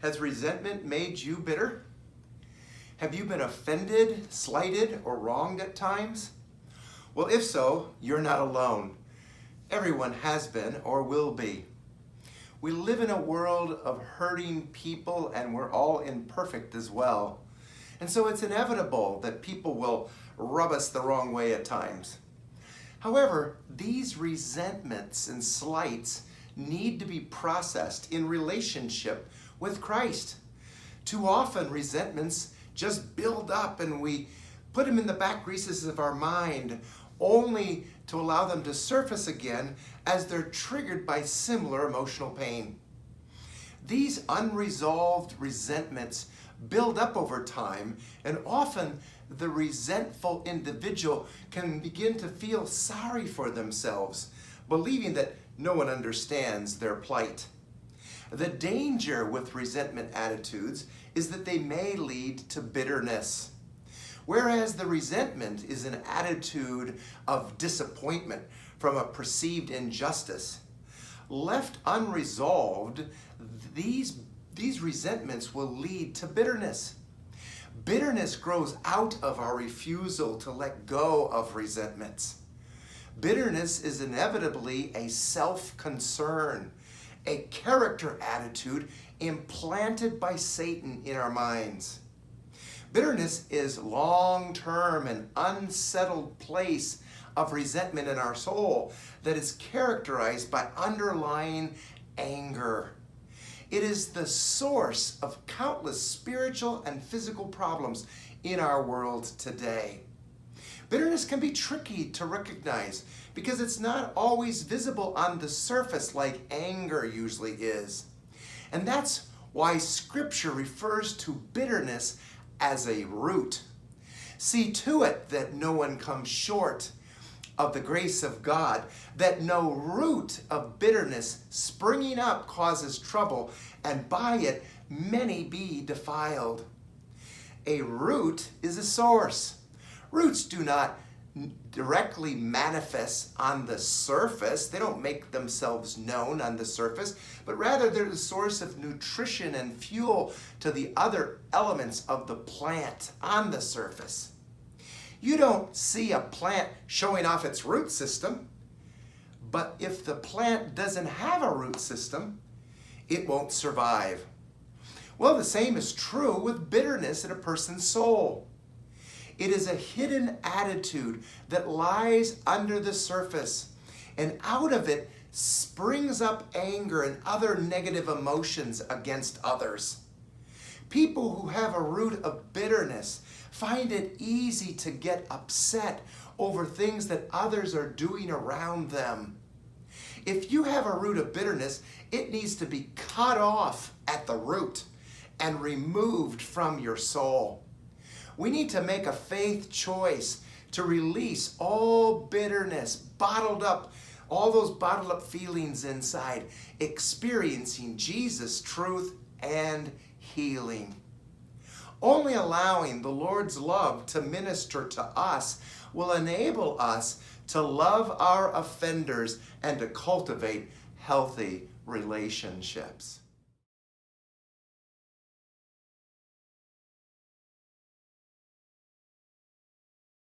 Has resentment made you bitter? Have you been offended, slighted, or wronged at times? Well, if so, you're not alone. Everyone has been or will be. We live in a world of hurting people, and we're all imperfect as well. And so it's inevitable that people will rub us the wrong way at times. However, these resentments and slights need to be processed in relationship with Christ. Too often, resentments just build up and we put them in the back recesses of our mind, only to allow them to surface again as they're triggered by similar emotional pain. These unresolved resentments build up over time, and often the resentful individual can begin to feel sorry for themselves, believing that no one understands their plight. The danger with resentment attitudes is that they may lead to bitterness. Whereas the resentment is an attitude of disappointment from a perceived injustice. Left unresolved, these resentments will lead to bitterness. Bitterness grows out of our refusal to let go of resentments. Bitterness is inevitably a self-concern, a character attitude implanted by Satan in our minds. Bitterness is long-term and unsettled place of resentment in our soul that is characterized by underlying anger. It is the source of countless spiritual and physical problems in our world today. Bitterness can be tricky to recognize because it's not always visible on the surface like anger usually is. And that's why Scripture refers to bitterness as a root. See to it that no one comes short of the grace of God, that no root of bitterness springing up causes trouble, and by it many be defiled. A root is a source. Roots do not directly manifest on the surface. They don't make themselves known on the surface, but rather they're the source of nutrition and fuel to the other elements of the plant on the surface. You don't see a plant showing off its root system, but if the plant doesn't have a root system, it won't survive. Well, the same is true with bitterness in a person's soul. It is a hidden attitude that lies under the surface, and out of it springs up anger and other negative emotions against others. People who have a root of bitterness find it easy to get upset over things that others are doing around them. If you have a root of bitterness, it needs to be cut off at the root and removed from your soul. We need to make a faith choice to release all bitterness, bottled up, all those bottled up feelings inside, experiencing Jesus' truth and healing. Only allowing the Lord's love to minister to us will enable us to love our offenders and to cultivate healthy relationships.